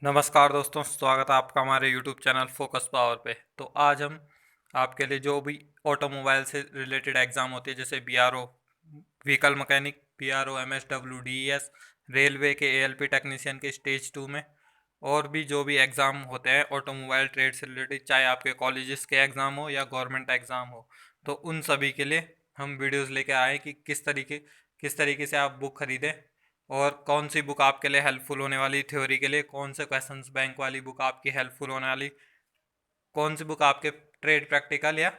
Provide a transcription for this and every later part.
नमस्कार दोस्तों, स्वागत है आपका हमारे यूट्यूब चैनल फोकस पावर पे। तो आज हम आपके लिए जो भी ऑटोमोबाइल से रिलेटेड एग्ज़ाम होती है, जैसे BRO vehicle mechanic, BRO MSW DES, railway के एएलपी टेक्नीशियन के स्टेज 2 में, और भी जो भी एग्ज़ाम होते हैं ऑटोमोबाइल ट्रेड से रिलेटेड, चाहे आपके कॉलेजेस के एग्ज़ाम हो या गवर्नमेंट एग्ज़ाम हो, तो उन सभी के लिए हम वीडियोज़ लेके आए कि किस तरीके से आप बुक खरीदें और कौन सी बुक आपके लिए हेल्पफुल होने वाली, थ्योरी के लिए कौन से क्वेश्चंस बैंक वाली बुक आपकी हेल्पफुल होने वाली, कौन सी बुक आपके ट्रेड प्रैक्टिकल या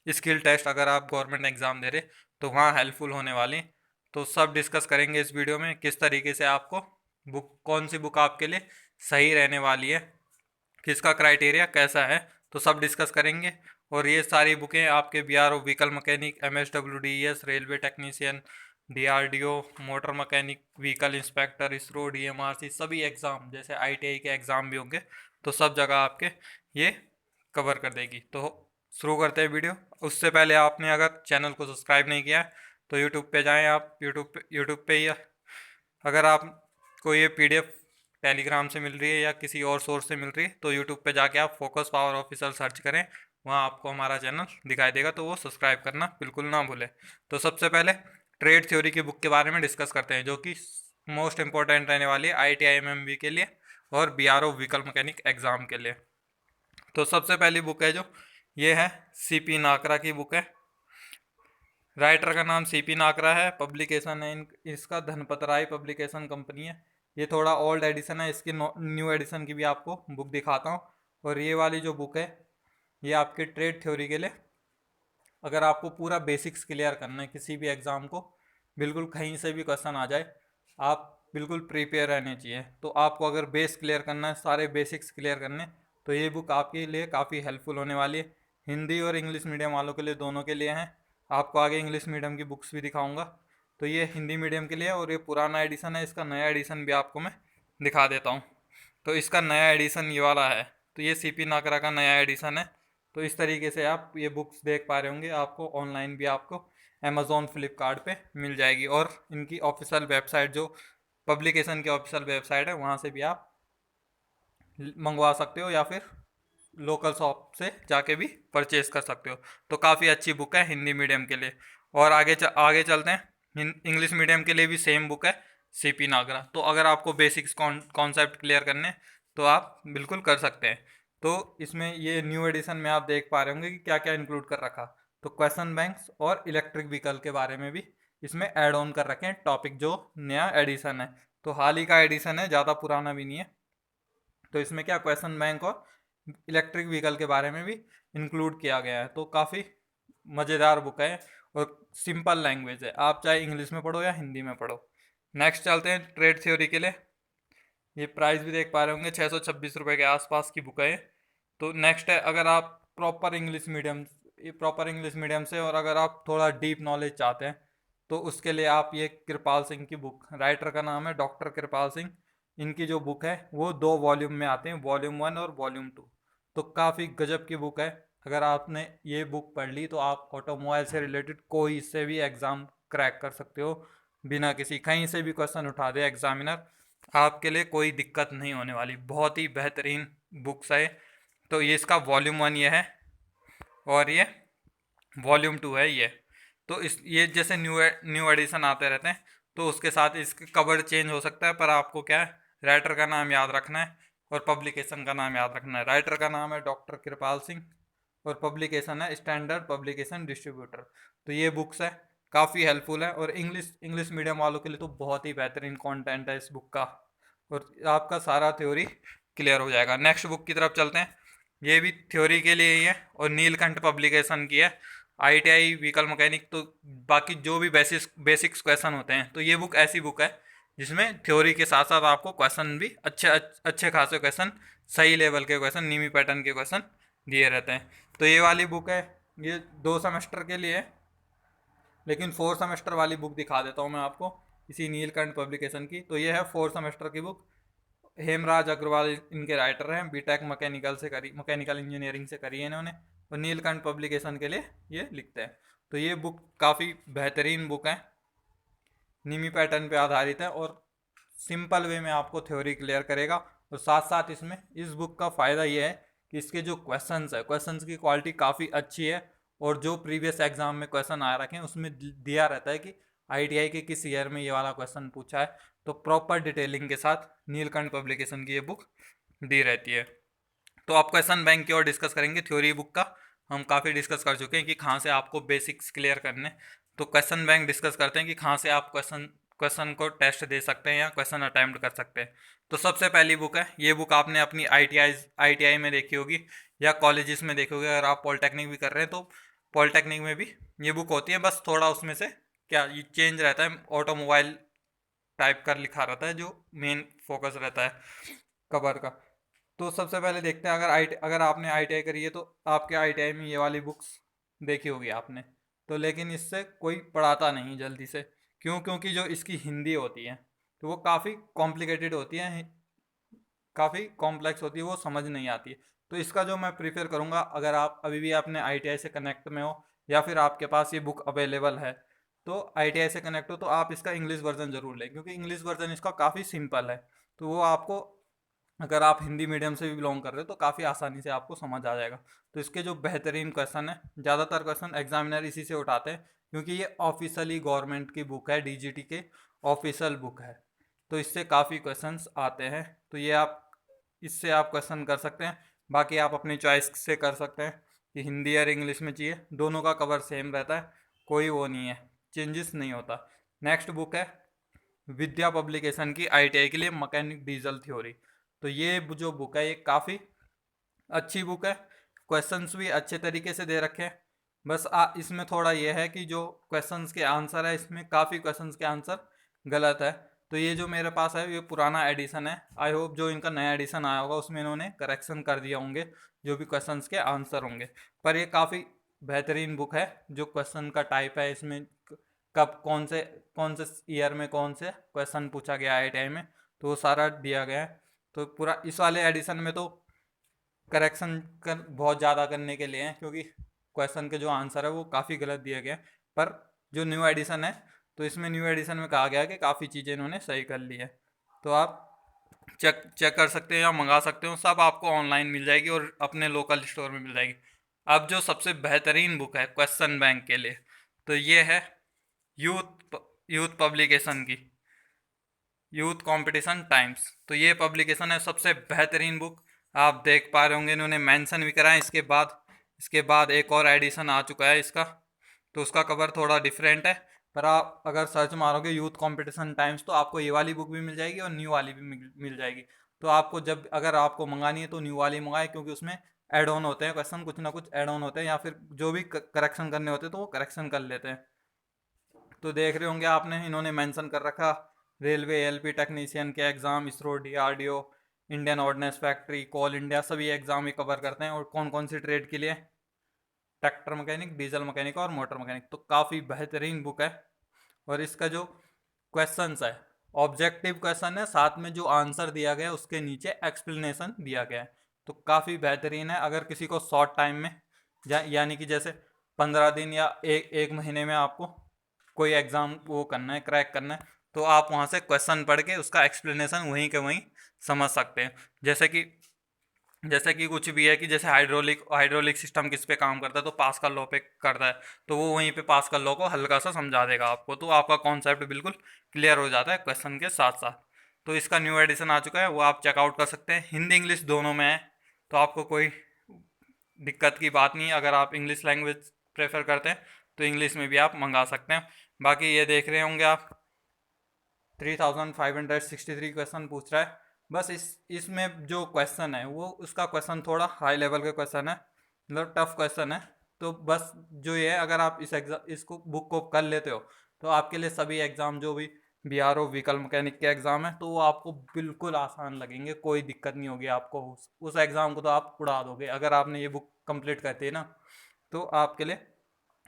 स्किल टेस्ट अगर आप गवर्नमेंट एग्ज़ाम दे रहे तो वहाँ हेल्पफुल होने वाली। तो सब डिस्कस करेंगे इस वीडियो में, किस तरीके से आपको बुक, कौन सी बुक आपके लिए सही रहने वाली है, किसका क्राइटेरिया कैसा है, तो सब डिस्कस करेंगे। और ये सारी बुकें आपके BRO vehicle mechanic, MSW DES, railway technician, DRDO, motor mechanic, vehicle inspector, ISRO, DMRC, सभी एग्ज़ाम जैसे आईटीआई के एग्ज़ाम भी होंगे, तो सब जगह आपके ये कवर कर देगी। तो शुरू करते हैं वीडियो। उससे पहले आपने अगर चैनल को सब्सक्राइब नहीं किया है तो यूट्यूब पे जाएं, आप यूट्यूब पे ही, अगर आपको ये पीडीएफ टेलीग्राम से मिल रही है या किसी और सोर्स से मिल रही है तो यूट्यूब पे जाके आप फोकस पावर ऑफिशियल सर्च करें, वहाँ आपको हमारा चैनल दिखाई देगा, तो वो सब्सक्राइब करना बिल्कुल ना भूलें। तो सबसे पहले ट्रेड थ्योरी की बुक के बारे में डिस्कस करते हैं, जो कि मोस्ट इंपॉर्टेंट रहने वाली है आईटीआई एमएमबी के लिए और बीआरओ व्हीकल मैकेनिक एग्ज़ाम के लिए। तो सबसे पहली बुक है जो, ये है सीपी नाकरा की बुक है। राइटर का नाम सीपी नाकरा है, पब्लिकेशन है इसका धनपत राय पब्लिकेशन कंपनी है। ये थोड़ा ओल्ड एडिशन है, इसकी न्यू एडिशन की भी आपको बुक दिखाता हूँ। और ये वाली जो बुक है ये आपके ट्रेड थ्योरी के लिए, अगर आपको पूरा बेसिक्स क्लियर करना है किसी भी एग्ज़ाम को, बिल्कुल कहीं से भी क्वेश्चन आ जाए, आप बिल्कुल प्रिपेयर रहने चाहिए। तो आपको अगर बेस क्लियर करना है, सारे बेसिक्स क्लियर करने, तो ये बुक आपके लिए काफ़ी हेल्पफुल होने वाली है। हिंदी और इंग्लिश मीडियम वालों के लिए, दोनों के लिए हैं। आपको आगे इंग्लिश मीडियम की बुक्स भी दिखाऊंगा। तो ये हिंदी मीडियम के लिए है, और ये पुराना एडिशन है, इसका नया एडिशन भी आपको मैं दिखा देता हूँ। तो इसका नया एडिशन ये वाला है, तो ये सीपी नाकरा का नया एडिशन है। तो इस तरीके से आप ये बुक्स देख पा रहे होंगे, आपको ऑनलाइन भी आपको अमेज़ॉन फ्लिपकार्ट पे मिल जाएगी, और इनकी ऑफिशियल वेबसाइट, जो पब्लिकेशन की ऑफिशियल वेबसाइट है, वहाँ से भी आप मंगवा सकते हो या फिर लोकल शॉप से जाके भी परचेज कर सकते हो। तो काफ़ी अच्छी बुक है हिंदी मीडियम के लिए। और आगे चलते हैं, इंग्लिश मीडियम के लिए भी सेम बुक है सीपी नागरा। तो अगर आपको बेसिक्स कॉन्सेप्ट क्लियर करने, तो आप बिल्कुल कर सकते हैं। तो इसमें ये न्यू एडिशन में आप देख पा रहे होंगे कि क्या क्या इंक्लूड कर रखा। तो क्वेश्चन बैंक्स और इलेक्ट्रिक व्हीकल के बारे में भी इसमें ऐड ऑन कर रखे हैं टॉपिक, जो नया एडिशन है। तो हाल ही का एडिशन है, ज़्यादा पुराना भी नहीं है। तो इसमें क्या, क्वेश्चन बैंक और इलेक्ट्रिक व्हीकल के बारे में भी इंक्लूड किया गया है। तो काफ़ी मज़ेदार बुक है और सिंपल लैंग्वेज है, आप चाहे इंग्लिश में पढ़ो या हिंदी में पढ़ो। नेक्स्ट चलते हैं ट्रेड थ्योरी के लिए। ये प्राइस भी देख पा रहे होंगे, 626 रुपये के आसपास की बुक है। तो नेक्स्ट है, अगर आप प्रॉपर इंग्लिश मीडियम से, और अगर आप थोड़ा डीप नॉलेज चाहते हैं, तो उसके लिए आप ये कृपाल सिंह की बुक, राइटर का नाम है डॉक्टर कृपाल सिंह, इनकी जो बुक है वो 2 वॉल्यूम में आते हैं, वॉल्यूम 1 और वॉल्यूम 2। तो काफ़ी गजब की बुक है। अगर आपने ये बुक पढ़ ली तो आप ऑटोमोबाइल से रिलेटेड कोई से भी एग्ज़ाम क्रैक कर सकते हो, बिना किसी, कहीं से भी क्वेश्चन उठा दे एग्जामिनर, आपके लिए कोई दिक्कत नहीं होने वाली। बहुत ही बेहतरीन बुक्स है। तो ये इसका वॉल्यूम 1 ये है, और ये वॉल्यूम 2 है ये। तो इस ये जैसे न्यू एडिशन आते रहते हैं, तो उसके साथ इसके कवर चेंज हो सकता है, पर आपको क्या है, राइटर का नाम याद रखना है और पब्लिकेशन का नाम याद रखना है। राइटर का नाम है डॉक्टर कृपाल सिंह, और पब्लिकेशन है स्टैंडर्ड पब्लिकेशन डिस्ट्रीब्यूटर। तो ये बुक्स है, काफ़ी हेल्पफुल है, और इंग्लिश मीडियम वालों के लिए तो बहुत ही बेहतरीन कंटेंट है इस बुक का, और आपका सारा थ्योरी क्लियर हो जाएगा। नेक्स्ट बुक की तरफ चलते हैं। ये भी थ्योरी के लिए ही है, और नीलकंठ पब्लिकेशन की है, आईटीआई व्हीकल मैकेनिक। तो बाकी जो भी बेसिक्स क्वेश्चन होते हैं, तो ये बुक ऐसी बुक है जिसमें थ्योरी के साथ साथ आपको क्वेश्चन भी अच्छे अच्छे खासे क्वेश्चन, सही लेवल के क्वेश्चन, नीमी पैटर्न के क्वेश्चन दिए रहते हैं। तो ये वाली बुक है, ये 2 सेमेस्टर के लिए है, लेकिन 4 सेमेस्टर वाली बुक दिखा देता हूँ मैं आपको, इसी नीलकंठ पब्लिकेशन की। तो ये है 4 सेमेस्टर की बुक, हेमराज अग्रवाल इनके राइटर हैं, बीटेक मैकेनिकल इंजीनियरिंग से करी है इन्होंने, और नीलकंठ पब्लिकेशन के लिए ये लिखते हैं। तो ये बुक काफ़ी बेहतरीन बुक है, निमी पैटर्न पे आधारित है, और सिंपल वे में आपको थ्योरी क्लियर करेगा, और साथ साथ इसमें इस बुक का फ़ायदा ये है कि इसके जो क्वेश्चंस है, क्वेश्चंस की क्वालिटी काफ़ी अच्छी है। और जो प्रीवियस एग्जाम में क्वेश्चन आ रखे हैं उसमें दिया रहता है कि आईटीआई के किस ईयर में ये वाला क्वेश्चन पूछा है। तो प्रॉपर डिटेलिंग के साथ नीलकंठ पब्लिकेशन की ये बुक दी रहती है। तो आप क्वेश्चन बैंक की ओर डिस्कस करेंगे। थ्योरी बुक का हम काफ़ी डिस्कस कर चुके हैं कि कहाँ से आपको बेसिक्स क्लियर करने। तो क्वेश्चन बैंक डिस्कस करते हैं कि कहाँ से आप क्वेश्चन क्वेश्चन को टेस्ट दे सकते हैं या क्वेश्चन अटैम्प्ट कर सकते हैं। तो सबसे पहली बुक है, ये बुक आपने अपनी आईटीआई में देखी होगी या कॉलेजेस में देखी होगी। अगर आप पॉलिटेक्निक भी कर रहे हैं तो पॉलिटेक्निक में भी ये बुक होती है, बस थोड़ा उसमें से क्या ये चेंज रहता है, ऑटोमोबाइल टाइप का लिखा रहता है जो मेन फोकस रहता है कवर का। तो सबसे पहले देखते हैं, अगर आपने आईटीआई करी है तो आपके आईटीआई में ये वाली बुक्स देखी होगी आपने। तो लेकिन इससे कोई पढ़ाता नहीं जल्दी से, क्यों? क्योंकि जो इसकी हिंदी होती है तो वो काफ़ी कॉम्प्लिकेटेड होती है, काफ़ी कॉम्प्लेक्स होती है, वो समझ नहीं आती है। तो इसका जो मैं प्रीफर करूँगा, अगर आप अभी भी अपने आईटीआई से कनेक्ट में हो या फिर आपके पास ये बुक अवेलेबल है तो आईटीआई से कनेक्ट हो, तो आप इसका इंग्लिश वर्जन ज़रूर लें, क्योंकि इंग्लिश वर्जन इसका काफ़ी सिंपल है। तो वो आपको, अगर आप हिंदी मीडियम से भी बिलोंग कर रहे हो तो काफ़ी आसानी से आपको समझ आ जाएगा। तो इसके जो बेहतरीन क्वेश्चन है, ज़्यादातर क्वेश्चन एग्जामिनर इसी से उठाते हैं, क्योंकि ये ऑफिशियली गवर्नमेंट की बुक है, डीजीटी के ऑफिशियल बुक है। तो इससे काफ़ी क्वेश्चंस आते हैं। तो ये आप इससे आप क्वेश्चन कर सकते हैं। बाकी आप अपनी चॉइस से कर सकते हैं कि हिंदी और इंग्लिश में चाहिए, दोनों का कवर सेम रहता है, कोई वो नहीं है, चेंजेस नहीं होता। नेक्स्ट बुक है विद्या पब्लिकेशन की आईटीआई के लिए मैकेनिक डीजल थ्योरी। तो ये जो बुक है ये काफ़ी अच्छी बुक है, क्वेश्चंस भी अच्छे तरीके से दे रखे हैं। बस इसमें थोड़ा ये है कि जो क्वेश्चंस के आंसर है, इसमें काफ़ी क्वेश्चंस के आंसर गलत है। तो ये जो मेरे पास है ये पुराना एडिशन है, आई होप जो इनका नया एडिशन आया होगा उसमें इन्होंने करेक्शन कर दिया होंगे जो भी क्वेश्चंस के आंसर होंगे। पर ये काफ़ी बेहतरीन बुक है। जो क्वेश्चन का टाइप है इसमें, कब कौन से ईयर में कौन से क्वेश्चन पूछा गया आई टाइम में, तो वो सारा दिया गया है। तो पूरा इस वाले एडिशन में तो करेक्शन कर बहुत ज़्यादा करने के लिए हैं, क्योंकि क्वेश्चन के जो आंसर है वो काफ़ी गलत दिए गए हैं। पर जो न्यू एडिशन है तो इसमें न्यू एडिशन में कहा गया है कि काफ़ी चीज़ें इन्होंने सही कर ली है। तो आप चेक चेक कर सकते हैं या मंगा सकते हो, सब आपको ऑनलाइन मिल जाएगी और अपने लोकल स्टोर में मिल जाएगी। अब जो सबसे बेहतरीन बुक है क्वेश्चन बैंक के लिए, तो ये है यूथ पब्लिकेशन की यूथ कंपटीशन टाइम्स। तो ये पब्लिकेशन है सबसे बेहतरीन बुक। आप देख पा रहे होंगे इन्होंने मेंशन भी करा है। इसके बाद एक और एडिशन आ चुका है इसका, तो उसका कवर थोड़ा डिफरेंट है। पर आप अगर सर्च मारोगे यूथ कंपटीशन टाइम्स तो आपको ये वाली बुक भी मिल जाएगी और न्यू वाली भी मिल जाएगी। तो आपको जब अगर आपको मंगानी है तो न्यू वाली मंगाए, क्योंकि उसमें एड ऑन होते हैं क्वेश्चन, कुछ ना कुछ एड ऑन होते हैं, या फिर जो भी करेक्शन करने होते हैं तो वो करेक्शन कर लेते हैं। तो देख रहे होंगे आपने इन्होंने मेंशन कर रखा रेलवे एलपी टेक्नीशियन के exam, ISRO, DRDO, Indian ordnance factory, Coal India, सभी एग्ज़ाम ही कवर करते हैं। और कौन कौन सी ट्रेड के लिए, ट्रैक्टर मैकेनिक, डीजल मैकेनिक और मोटर मैकेनिक। तो काफ़ी बेहतरीन बुक है। और इसका जो क्वेश्चंस है ऑब्जेक्टिव क्वेश्चन है, साथ में जो आंसर दिया गया है उसके नीचे एक्सप्लेनेशन दिया गया है। तो काफ़ी बेहतरीन है। अगर किसी को शॉर्ट टाइम में यानी कि जैसे 15 दिन या एक महीने में आपको कोई एग्ज़ाम वो करना है, क्रैक करना है, तो आप वहाँ से क्वेश्चन पढ़ के उसका एक्सप्लेनेशन वहीं के वहीं समझ सकते हैं। जैसे कि कुछ भी है कि जैसे हाइड्रोलिक सिस्टम किस पे काम करता है तो पास्कल लॉ पे करता है, तो वो वहीं पे पास्कल लॉ को हल्का सा समझा देगा आपको, तो आपका कॉन्सेप्ट बिल्कुल क्लियर हो जाता है क्वेश्चन के साथ साथ। तो इसका न्यू एडिशन आ चुका है, वो आप चेकआउट कर सकते हैं। हिंदी इंग्लिश दोनों में है, तो आपको कोई दिक्कत की बात नहीं है। अगर आप इंग्लिश लैंग्वेज प्रेफर करते हैं तो इंग्लिश में भी आप मंगा सकते हैं। बाकी ये देख रहे होंगे आप 3563 क्वेश्चन पूछ रहा है। बस इसमें जो क्वेश्चन है वो उसका क्वेश्चन थोड़ा हाई लेवल का क्वेश्चन है, मतलब टफ क्वेश्चन है। तो बस जो ये है, अगर आप इसको बुक को कर लेते हो तो आपके लिए सभी एग्ज़ाम जो भी बीआरओ व्हीकल मैकेनिक के एग्ज़ाम है तो वो आपको बिल्कुल आसान लगेंगे, कोई दिक्कत नहीं होगी आपको। उस एग्ज़ाम को तो आप उड़ा दोगे अगर आपने ये बुक कंप्लीट करती है ना। तो आपके लिए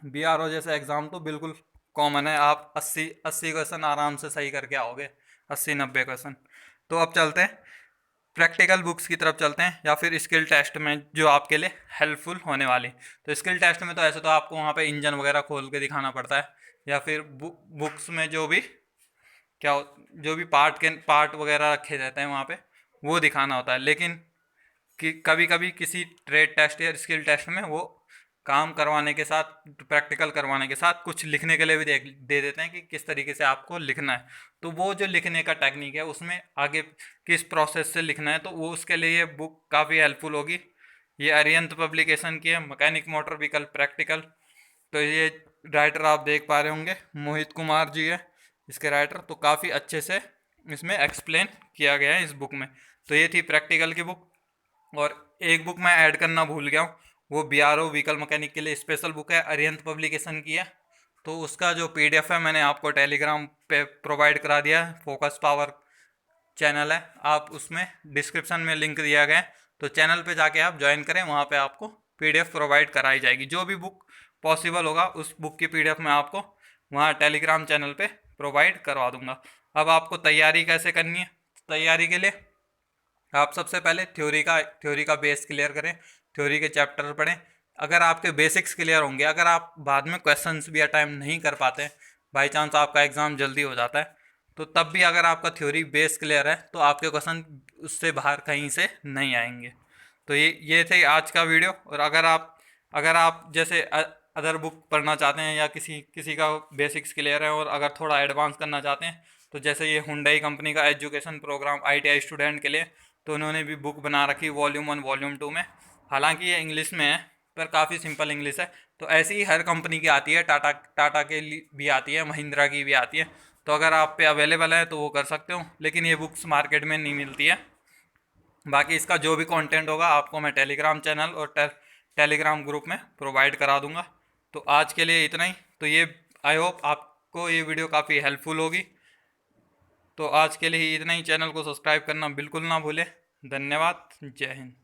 बीआरओ जैसे एग्ज़ाम तो बिल्कुल कॉमन है, आप 80 क्वेश्चन आराम से सही करके आओगे, 80-90 क्वेश्चन। तो अब चलते हैं प्रैक्टिकल बुक्स की तरफ चलते हैं, या फिर स्किल टेस्ट में जो आपके लिए हेल्पफुल होने वाली। तो स्किल टेस्ट में तो ऐसे तो आपको वहाँ पे इंजन वगैरह खोल के दिखाना पड़ता है, या फिर बुक्स में जो भी पार्ट वगैरह रखे रहते हैं वहाँ पे वो दिखाना होता है। लेकिन कि कभी कभी किसी ट्रेड टेस्ट या स्किल टेस्ट में वो काम करवाने के साथ, प्रैक्टिकल करवाने के साथ कुछ लिखने के लिए भी दे देते हैं कि किस तरीके से आपको लिखना है। तो वो जो लिखने का टेक्निक है उसमें आगे किस प्रोसेस से लिखना है, तो वो उसके लिए ये बुक काफ़ी हेल्पफुल होगी। ये अरिहंत पब्लिकेशन की है, मैकेनिक मोटर व्हीकल प्रैक्टिकल। तो ये राइटर आप देख पा रहे होंगे, मोहित कुमार जी है इसके राइटर। तो काफ़ी अच्छे से इसमें एक्सप्लेन किया गया है इस बुक में। तो ये थी प्रैक्टिकल की बुक। और एक बुक मैं ऐड करना भूल गया हूँ, वो BRO व्हीकल मैकेनिक के लिए स्पेशल बुक है, अरिहंत पब्लिकेशन की है। तो उसका जो PDF है मैंने आपको टेलीग्राम पे प्रोवाइड करा दिया है। फोकस पावर चैनल है, आप उसमें डिस्क्रिप्शन में लिंक दिया गया है, तो चैनल पे जाके आप ज्वाइन करें, वहाँ पे आपको PDF प्रोवाइड कराई जाएगी। जो भी बुक पॉसिबल होगा उस बुक की PDF मैं आपको वहाँ टेलीग्राम चैनल पे प्रोवाइड करवा दूंगा। अब आपको तैयारी कैसे करनी है, तैयारी के लिए आप सबसे पहले थ्योरी का बेस क्लियर करें, थ्योरी के चैप्टर पढ़ें। अगर आपके बेसिक्स क्लियर होंगे, अगर आप बाद में क्वेश्चंस भी अटेम्प्ट नहीं कर पाते, बाई चांस आपका एग्ज़ाम जल्दी हो जाता है, तो तब भी अगर आपका थ्योरी बेस क्लियर है तो आपके क्वेश्चन उससे बाहर कहीं से नहीं आएंगे। तो ये थे आज का वीडियो। और अगर आप जैसे अदर बुक पढ़ना चाहते हैं या किसी किसी का बेसिक्स क्लियर है और अगर थोड़ा एडवांस करना चाहते हैं, तो जैसे ये हुंडई कंपनी का एजुकेशन प्रोग्राम ITI स्टूडेंट के लिए, तो उन्होंने भी बुक बना रखी वॉल्यूम 1 वॉल्यूम 2 में। हालांकि ये इंग्लिश में है पर काफ़ी सिंपल इंग्लिश है। तो ऐसी ही हर कंपनी की आती है, टाटा के लिए भी आती है, महिंद्रा की भी आती है। तो अगर आप पे अवेलेबल है तो वो कर सकते हो, लेकिन ये बुक्स मार्केट में नहीं मिलती है। बाकी इसका जो भी कंटेंट होगा आपको मैं टेलीग्राम चैनल और टेलीग्राम ग्रुप में प्रोवाइड करा दूंगा। तो आज के लिए इतना ही। तो ये आई होप आपको ये वीडियो काफ़ी हेल्पफुल होगी। तो आज के लिए इतना ही। चैनल को सब्सक्राइब करना बिल्कुल ना भूलें। धन्यवाद। जय हिंद।